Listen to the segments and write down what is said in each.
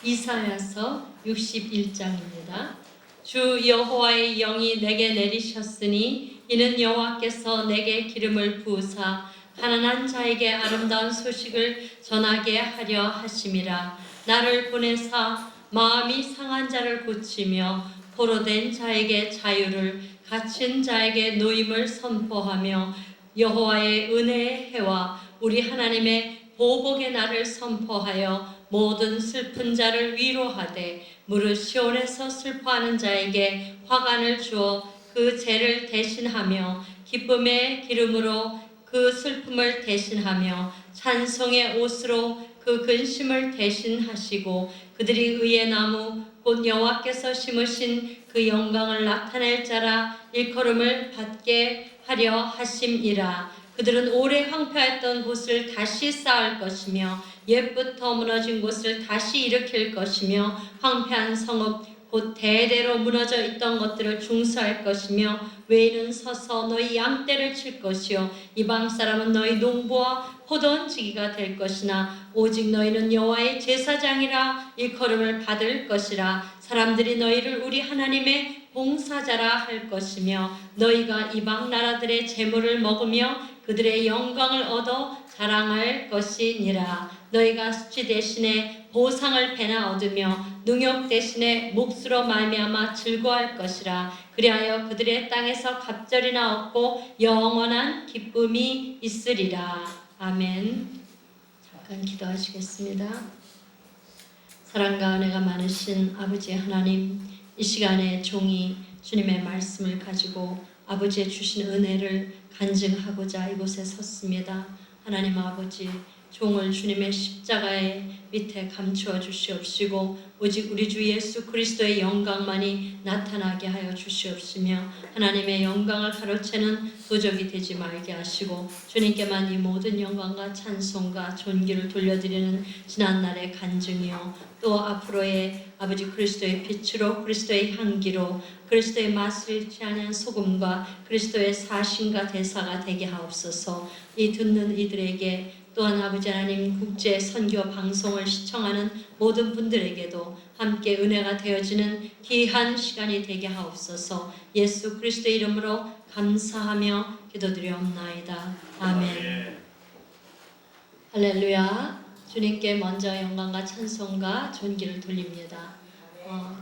이사야서 61장입니다. 주 여호와의 영이 내게 내리셨으니 이는 여호와께서 내게 기름을 부으사 가난한 자에게 아름다운 소식을 전하게 하려 하심이라. 나를 보내사 마음이 상한 자를 고치며 포로된 자에게 자유를, 갇힌 자에게 노임을 선포하며 여호와의 은혜의 해와 우리 하나님의 보복의 날을 선포하여 모든 슬픈 자를 위로하되 무릇 시온에서 슬퍼하는 자에게 화관을 주어 그 죄를 대신하며 기쁨의 기름으로 그 슬픔을 대신하며 찬송의 옷으로 그 근심을 대신하시고 그들이 의의 나무 곧 여호와께서 심으신 그 영광을 나타낼 자라 일컬음을 받게 하려 하심이라. 그들은 오래 황폐했던 곳을 다시 쌓을 것이며 옛부터 무너진 곳을 다시 일으킬 것이며 황폐한 성읍 곧 대대로 무너져 있던 것들을 중수할 것이며 외인은 서서 너희 양떼를 칠 것이요 이방 사람은 너희 농부와 포도원지기가 될 것이나 오직 너희는 여호와의 제사장이라 일컬음을 받을 것이라. 사람들이 너희를 우리 하나님의 봉사자라 할 것이며 너희가 이방 나라들의 재물을 먹으며 그들의 영광을 얻어 자랑할 것이니라. 너희가 수치 대신에 보상을 배나 얻으며 능욕 대신에 몫으로 말미암아 즐거워할 것이라. 그리하여 그들의 땅에서 갑절이나 얻고 영원한 기쁨이 있으리라. 아멘. 잠깐 기도하시겠습니다. 사랑과 은혜가 많으신 아버지 하나님, 이 시간에 종이 주님의 말씀을 가지고 아버지의 주신 은혜를 간증하고자 이곳에 섰습니다. 하나님 아버지, 종을 주님의 십자가의 밑에 감추어 주시옵시고 오직 우리 주 예수 그리스도의 영광만이 나타나게 하여 주시옵시며 하나님의 영광을 가로채는 도적이 되지 말게 하시고 주님께만 이 모든 영광과 찬송과 존귀를 돌려드리는 지난날의 간증이요 또 앞으로의 아버지 그리스도의 빛으로 그리스도의 향기로 그리스도의 맛을 잃지 아니한 소금과 그리스도의 사신과 대사가 되게 하옵소서. 이 듣는 이들에게 또한 아버지 하나님 국제 선교 방송을 시청하는 모든 분들에게도 함께 은혜가 되어지는 귀한 시간이 되게 하옵소서. 예수 그리스도의 이름으로 감사하며 기도드리옵나이다. 아멘. 할렐루야. 주님께 먼저 영광과 찬송과 존귀를 돌립니다.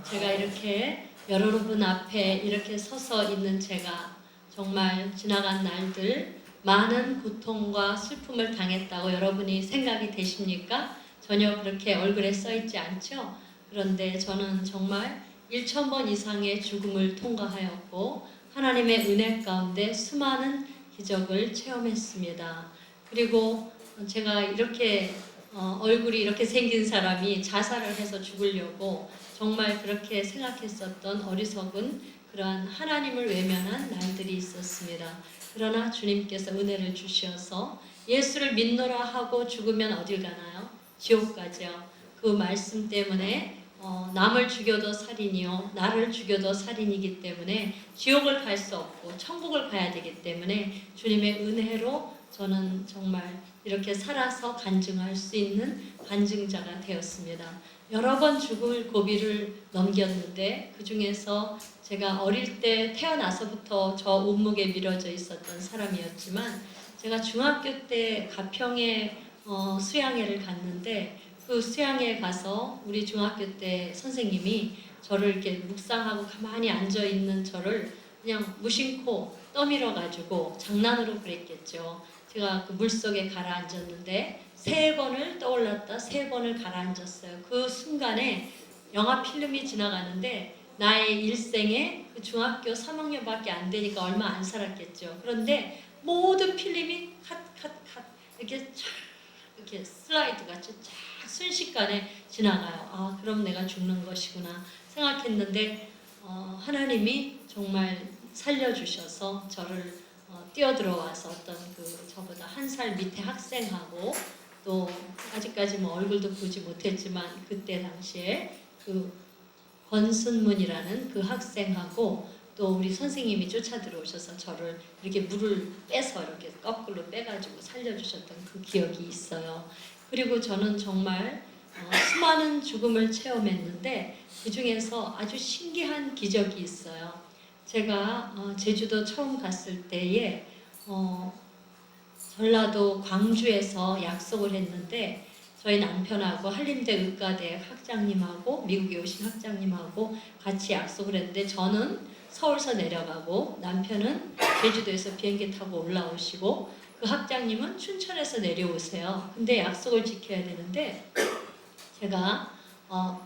제가 이렇게 여러분 앞에 이렇게 서서 있는 제가 정말 지나간 날들 많은 고통과 슬픔을 당했다고 여러분이 생각이 되십니까? 전혀 그렇게 얼굴에 써있지 않죠? 그런데 저는 정말 1000번 이상의 죽음을 통과하였고 하나님의 은혜 가운데 수많은 기적을 체험했습니다. 그리고 제가 이렇게 얼굴이 이렇게 생긴 사람이 자살을 해서 죽으려고 정말 그렇게 생각했었던 어리석은 그러한 하나님을 외면한 날들이 있었습니다. 그러나 주님께서 은혜를 주셔서 예수를 믿노라 하고 죽으면 어딜 가나요? 지옥 가죠. 그 말씀 때문에 남을 죽여도 살인이요 나를 죽여도 살인이기 때문에 지옥을 갈 수 없고 천국을 가야 되기 때문에 주님의 은혜로 저는 정말 이렇게 살아서 간증할 수 있는 간증자가 되었습니다. 여러 번 죽을 고비를 넘겼는데 그 중에서 제가 어릴 때 태어나서부터 저 온목에 밀어져 있었던 사람이었지만 제가 중학교 때 가평에 수양회를 갔는데 그 수양회에 가서 우리 중학교 때 선생님이 저를 이렇게 묵상하고 가만히 앉아 있는 저를 그냥 무심코 떠밀어 가지고 장난으로 그랬겠죠. 제가 그 물속에 가라앉았는데 3번을 떠올랐다 3번을 가라앉았어요. 그 순간에 영화 필름이 지나가는데 나의 일생에 그 중학교 3학년밖에 안 되니까 얼마 안 살았겠죠. 그런데 모든 필름이 컷 이렇게 쫙 이렇게 슬라이드 같이 쫙 순식간에 지나가요. 아, 그럼 내가 죽는 것이구나 생각했는데 하나님이 정말 살려주셔서 저를 뛰어들어와서 어떤 그 저보다 1살 밑에 학생하고 또 아직까지 뭐 얼굴도 보지 못했지만 그때 당시에 그 권순문이라는 그 학생하고 또 우리 선생님이 쫓아 들어오셔서 저를 이렇게 물을 빼서 이렇게 거꾸로 빼가지고 살려주셨던 그 기억이 있어요. 그리고 저는 정말 수많은 죽음을 체험했는데 그 중에서 아주 신기한 기적이 있어요. 제가 제주도 처음 갔을 때에 전라도 광주에서 약속을 했는데 저희 남편하고 한림대 의과대 학장님하고 미국에 오신 학장님하고 같이 약속을 했는데 저는 서울서 내려가고 남편은 제주도에서 비행기 타고 올라오시고 그 학장님은 춘천에서 내려오세요. 근데 약속을 지켜야 되는데 제가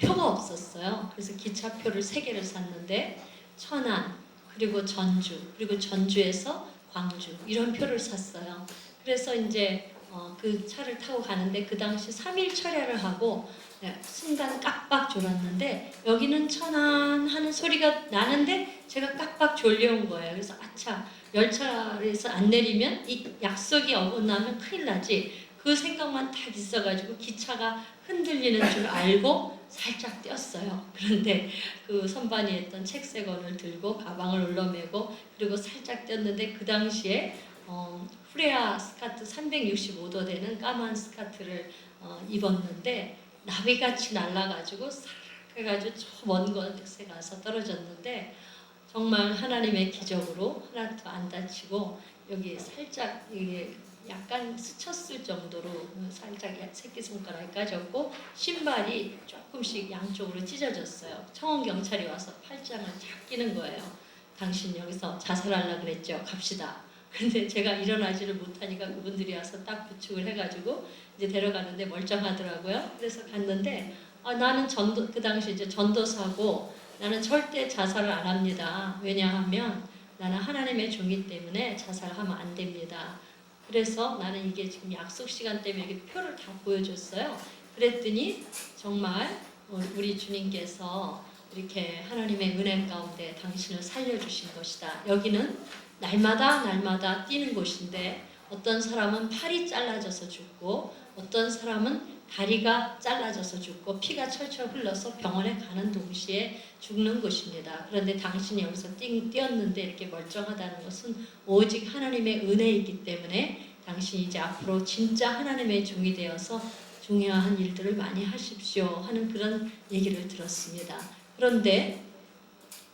표가 없었어요. 그래서 기차표를 3개를 샀는데 천안 그리고 전주 그리고 전주에서 광주 이런 표를 샀어요. 그래서 이제 그 차를 타고 가는데 그 당시 3일 철야를 하고 순간 깜빡 졸았는데 여기는 천안 하는 소리가 나는데 제가 깜빡 졸려온 거예요. 그래서 아차 열차에서 안 내리면 이 약속이 어긋나면 큰일 나지. 그 생각만 딱 있어가지고 기차가 흔들리는 줄 알고 살짝 뛰었어요. 그런데 그 선반위에 있던 책 3권을 들고 가방을 올려매고 그리고 살짝 뛰었는데 그 당시에 프레아 스카트 365도 되는 까만 스카트를 입었는데 나비같이 날아가지고 싹 해가지고 저 먼 곳에 가서 떨어졌는데 정말 하나님의 기적으로 하나도 안 다치고 여기 살짝 이게 약간 스쳤을 정도로 살짝 새끼손가락이 까졌고 신발이 조금씩 양쪽으로 찢어졌어요. 청원 경찰이 와서 팔짱을 착 끼는 거예요. 당신 여기서 자살하려고 그랬죠. 갑시다. 근데 제가 일어나지를 못하니까 그분들이 와서 딱 부축을 해가지고 이제 데려가는데 멀쩡하더라고요. 그래서 갔는데 나는 그 당시 이제 전도사고 나는 절대 자살을 안 합니다. 왜냐하면 나는 하나님의 종이기 때문에 자살하면 안 됩니다. 그래서 나는 이게 지금 약속 시간 때문에 여기 표를 다 보여줬어요. 그랬더니 정말 우리 주님께서 이렇게 하나님의 은혜 가운데 당신을 살려주신 것이다. 여기는 날마다 뛰는 곳인데 어떤 사람은 팔이 잘라져서 죽고 어떤 사람은 다리가 잘라져서 죽고 피가 철철 흘러서 병원에 가는 동시에 죽는 곳입니다. 그런데 당신이 여기서 뛰었는데 이렇게 멀쩡하다는 것은 오직 하나님의 은혜이기 때문에 당신이 이제 앞으로 진짜 하나님의 종이 되어서 중요한 일들을 많이 하십시오 하는 그런 얘기를 들었습니다. 그런데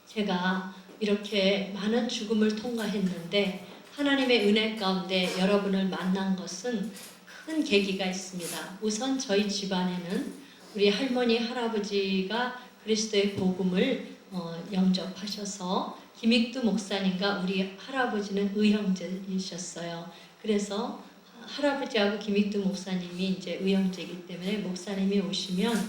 제가 이렇게 많은 죽음을 통과했는데 하나님의 은혜 가운데 여러분을 만난 것은 큰 계기가 있습니다. 우선 저희 집안에는 우리 할머니 할아버지가 그리스도의 복음을 영접하셔서 김익두 목사님과 우리 할아버지는 의형제이셨어요. 그래서 할아버지하고 김익두 목사님이 이제 의형제이기 때문에 목사님이 오시면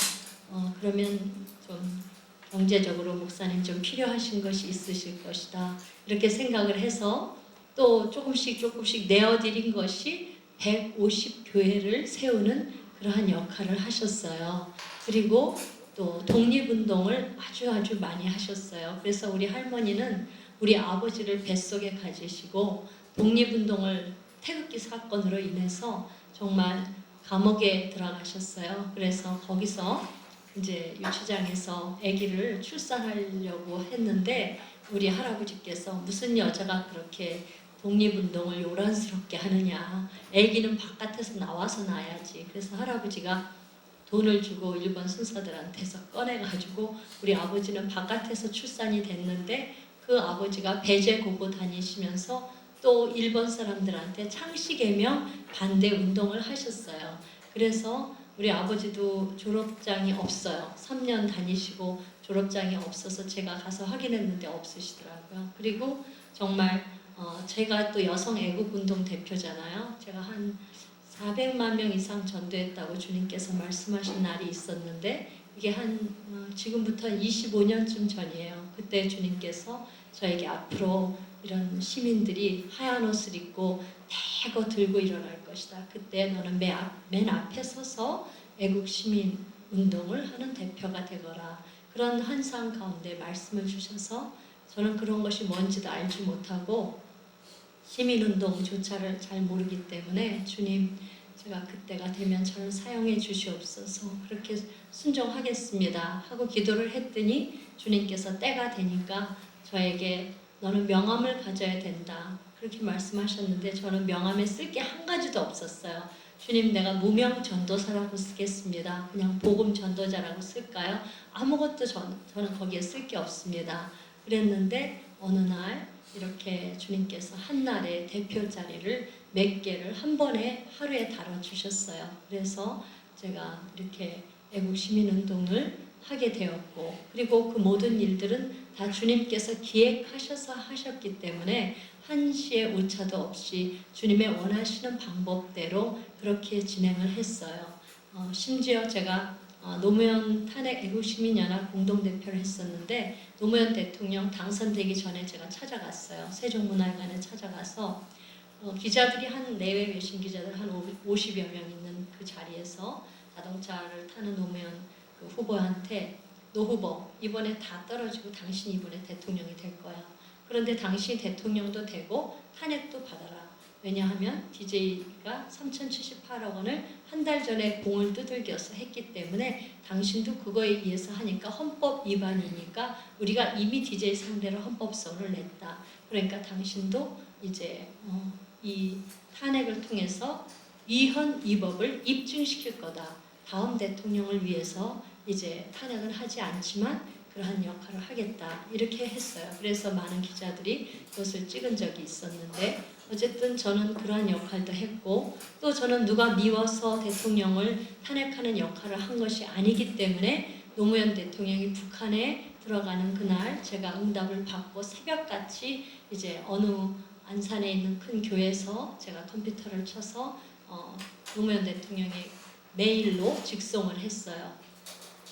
그러면 좀 경제적으로 목사님 좀 필요하신 것이 있으실 것이다. 이렇게 생각을 해서 또 조금씩 내어드린 것이 150교회를 세우는 그러한 역할을 하셨어요. 그리고 또 독립운동을 아주 많이 하셨어요. 그래서 우리 할머니는 우리 아버지를 뱃속에 가지시고 독립운동을 태극기 사건으로 인해서 정말 감옥에 들어가셨어요. 그래서 거기서 이제 유치장에서 아기를 출산하려고 했는데 우리 할아버지께서 무슨 여자가 그렇게 독립운동을 요란스럽게 하느냐. 아기는 바깥에서 나와서 낳아야지. 그래서 할아버지가 돈을 주고 일본 순사들한테서 꺼내가지고 우리 아버지는 바깥에서 출산이 됐는데 그 아버지가 배제고고 다니시면서 또 일본 사람들한테 창씨개명 반대 운동을 하셨어요. 그래서 우리 아버지도 졸업장이 없어요. 3년 다니시고 졸업장이 없어서 제가 가서 확인했는데 없으시더라고요. 그리고 정말 제가 또 여성 애국운동 대표잖아요. 제가 한 400만 명 이상 전도했다고 주님께서 말씀하신 날이 있었는데 이게 지금부터 25년쯤 전이에요. 그때 주님께서 저에게 앞으로 이런 시민들이 하얀 옷을 입고 대거 들고 일어날 것이다. 그때 너는 맨 앞에 서서 애국 시민 운동을 하는 대표가 되거라. 그런 환상 가운데 말씀을 주셔서 저는 그런 것이 뭔지도 알지 못하고 시민운동조차를 잘 모르기 때문에 주님 제가 그때가 되면 저를 사용해 주시옵소서 그렇게 순종하겠습니다 하고 기도를 했더니 주님께서 때가 되니까 저에게 너는 명함을 가져야 된다 그렇게 말씀하셨는데 저는 명함에 쓸 게 한 가지도 없었어요. 주님 내가 무명 전도사라고 쓰겠습니다. 그냥 복음 전도자라고 쓸까요? 아무것도 저는 거기에 쓸 게 없습니다. 그랬는데 어느 날 이렇게 주님께서 한 날에 대표 자리를 몇 개를 한 번에 하루에 다뤄주셨어요. 그래서 제가 이렇게 애국시민운동을 하게 되었고, 그리고 그 모든 일들은 다 주님께서 기획하셔서 하셨기 때문에 한시의 오차도 없이 주님의 원하시는 방법대로 그렇게 진행을 했어요. 심지어 제가 노무현 탄핵 애국시민연합 공동대표를 했었는데 노무현 대통령 당선되기 전에 제가 찾아갔어요. 세종문화회관에 찾아가서 기자들이 한 내외 외신 기자들 한 50여 명 있는 그 자리에서 자동차를 타는 노무현 그 후보한테 노 후보 이번에 다 떨어지고 당신이 이번에 대통령이 될 거야. 그런데 당신이 대통령도 되고 탄핵도 받아라. 왜냐하면 DJ가 3,078억 원을 한 달 전에 공을 두들겨서 했기 때문에 당신도 그거에 의해서 하니까 헌법 위반이니까 우리가 이미 DJ 상대로 헌법소원을 냈다. 그러니까 당신도 이제 이 탄핵을 통해서 위헌 위법을 입증시킬 거다. 다음 대통령을 위해서 이제 탄핵은 하지 않지만 그러한 역할을 하겠다. 이렇게 했어요. 그래서 많은 기자들이 그것을 찍은 적이 있었는데 어쨌든 저는 그러한 역할도 했고 또 저는 누가 미워서 대통령을 탄핵하는 역할을 한 것이 아니기 때문에 노무현 대통령이 북한에 들어가는 그날 제가 응답을 받고 새벽같이 이제 어느 안산에 있는 큰 교회에서 제가 컴퓨터를 쳐서 노무현 대통령의 메일로 직송을 했어요.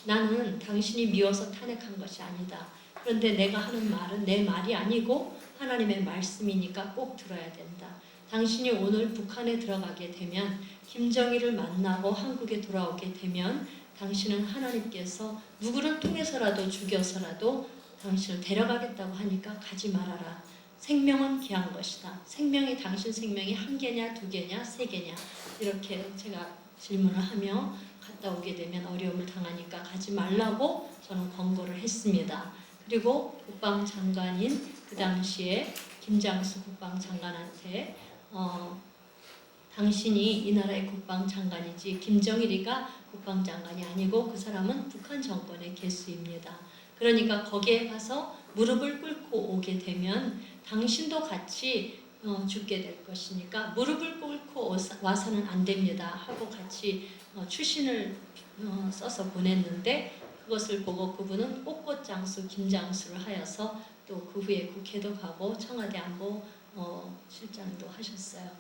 나는 당신이 미워서 탄핵한 것이 아니다. 그런데 내가 하는 말은 내 말이 아니고 하나님의 말씀이니까 꼭 들어야 된다. 당신이 오늘 북한에 들어가게 되면 김정일을 만나고 한국에 돌아오게 되면 당신은 하나님께서 누구를 통해서라도 죽여서라도 당신을 데려가겠다고 하니까 가지 말아라. 생명은 귀한 것이다. 생명이 당신 생명이 한 개냐 두 개냐 세 개냐 이렇게 제가 질문을 하며 갔다 오게 되면 어려움을 당하니까 가지 말라고 저는 권고를 했습니다. 그리고 국방장관인 그 당시에 김장수 국방장관한테 당신이 이 나라의 국방장관이지 김정일이가 국방장관이 아니고 그 사람은 북한 정권의 개수입니다. 그러니까 거기에 가서 무릎을 꿇고 오게 되면 당신도 같이 죽게 될 것이니까 무릎을 꿇고 와서는 안 됩니다 하고 같이 추신을 써서 보냈는데 그것을 보고 그분은 꽃꽃장수 김장수를 하여서 또 그 후에 국회도 가고 청와대 안보 실장도 하셨어요.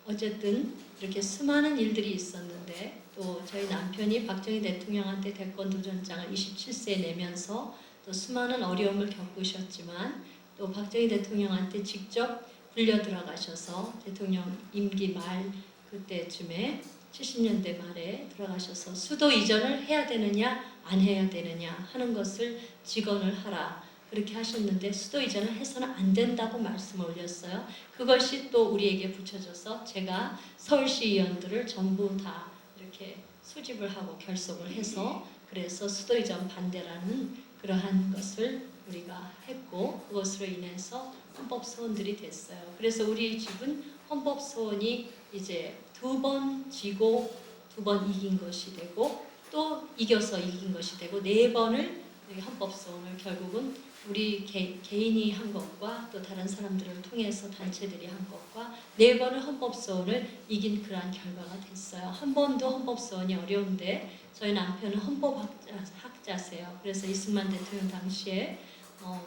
어쨌든 이렇게 수많은 일들이 있었는데 또 저희 남편이 박정희 대통령한테 대권 도전장을 27세에 내면서 또 수많은 어려움을 겪으셨지만 또 박정희 대통령한테 직접 불려 들어가셔서 대통령 임기 말 그때쯤에 70년대 말에 들어가셔서 수도 이전을 해야 되느냐 안 해야 되느냐 하는 것을 직언을 하라 그렇게 하셨는데 수도 이전을 해서는 안 된다고 말씀을 올렸어요. 그것이 또 우리에게 붙여져서 제가 서울시 의원들을 전부 다 이렇게 수집을 하고 결속을 해서 그래서 수도 이전 반대라는 그러한 것을 우리가 했고 그것으로 인해서 헌법 소원들이 됐어요. 그래서 우리 집은 헌법 소원이 이제 2번 지고 2번 이긴 것이 되고 또 이겨서 이긴 것이 되고 4번을 헌법 소원을 결국은 우리 개인이 한 것과 또 다른 사람들을 통해서 단체들이 한 것과 4번을 헌법 소원을 이긴 그러한 결과가 됐어요. 한 번도 헌법 소원이 어려운데 저희 남편은 헌법학자세요. 그래서 이승만 대통령 당시에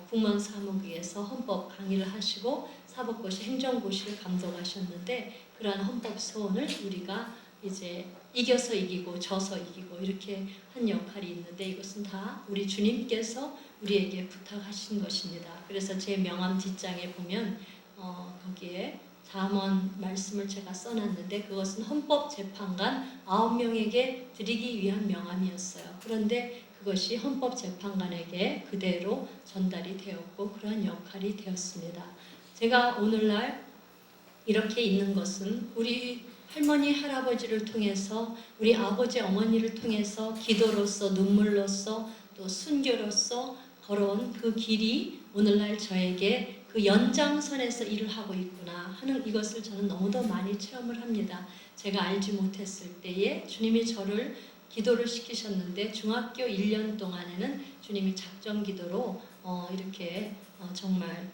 국무사무국에서 헌법 강의를 하시고 사법고시 행정고시를 감독하셨는데 그러한 헌법 소원을 우리가 이제 이겨서 이기고 져서 이기고 이렇게 한 역할이 있는데 이것은 다 우리 주님께서 우리에게 부탁하신 것입니다. 그래서 제 명함 뒷장에 보면 거기에 잠언 말씀을 제가 써놨는데 그것은 헌법재판관 9명에게 드리기 위한 명함이었어요. 그런데 그것이 헌법재판관에게 그대로 전달이 되었고 그러한 역할이 되었습니다. 제가 오늘날 이렇게 있는 것은 우리 할머니, 할아버지를 통해서 우리 아버지, 어머니를 통해서 기도로서 눈물로서 또 순교로서 걸어온 그 길이 오늘날 저에게 그 연장선에서 일을 하고 있구나 하는 이것을 저는 너무도 많이 체험을 합니다. 제가 알지 못했을 때에 주님이 저를 기도를 시키셨는데 중학교 1년 동안에는 주님이 작정 기도로 이렇게 정말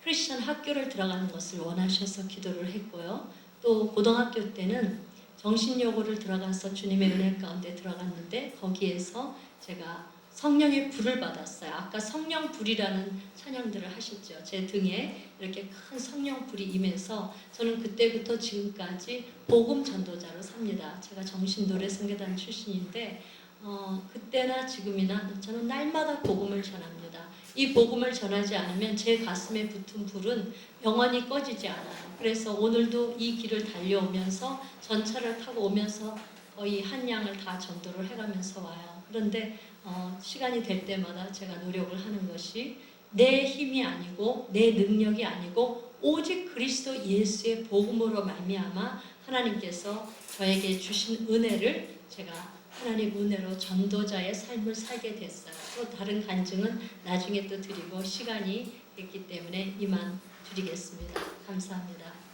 크리스천 학교를 들어가는 것을 원하셔서 기도를 했고요. 또 고등학교 때는 정신여고를 들어가서 주님의 은혜 가운데 들어갔는데 거기에서 제가 성령의 불을 받았어요. 아까 성령 불이라는 찬양들을 하셨죠. 제 등에 이렇게 큰 성령 불이 임해서 저는 그때부터 지금까지 복음 전도자로 삽니다. 제가 정신노래성교단 출신인데 그때나 지금이나 저는 날마다 복음을 전합니다. 이 복음을 전하지 않으면 제 가슴에 붙은 불은 영원히 꺼지지 않아요. 그래서 오늘도 이 길을 달려오면서 전차를 타고 오면서 거의 한 양을 다 전도를 해가면서 와요. 그런데 시간이 될 때마다 제가 노력을 하는 것이 내 힘이 아니고 내 능력이 아니고 오직 그리스도 예수의 복음으로 말미암아 하나님께서 저에게 주신 은혜를 제가 하나님 은혜로 전도자의 삶을 살게 됐어요. 또 다른 간증은 나중에 또 드리고 시간이 됐기 때문에 이만 드리겠습니다. 감사합니다.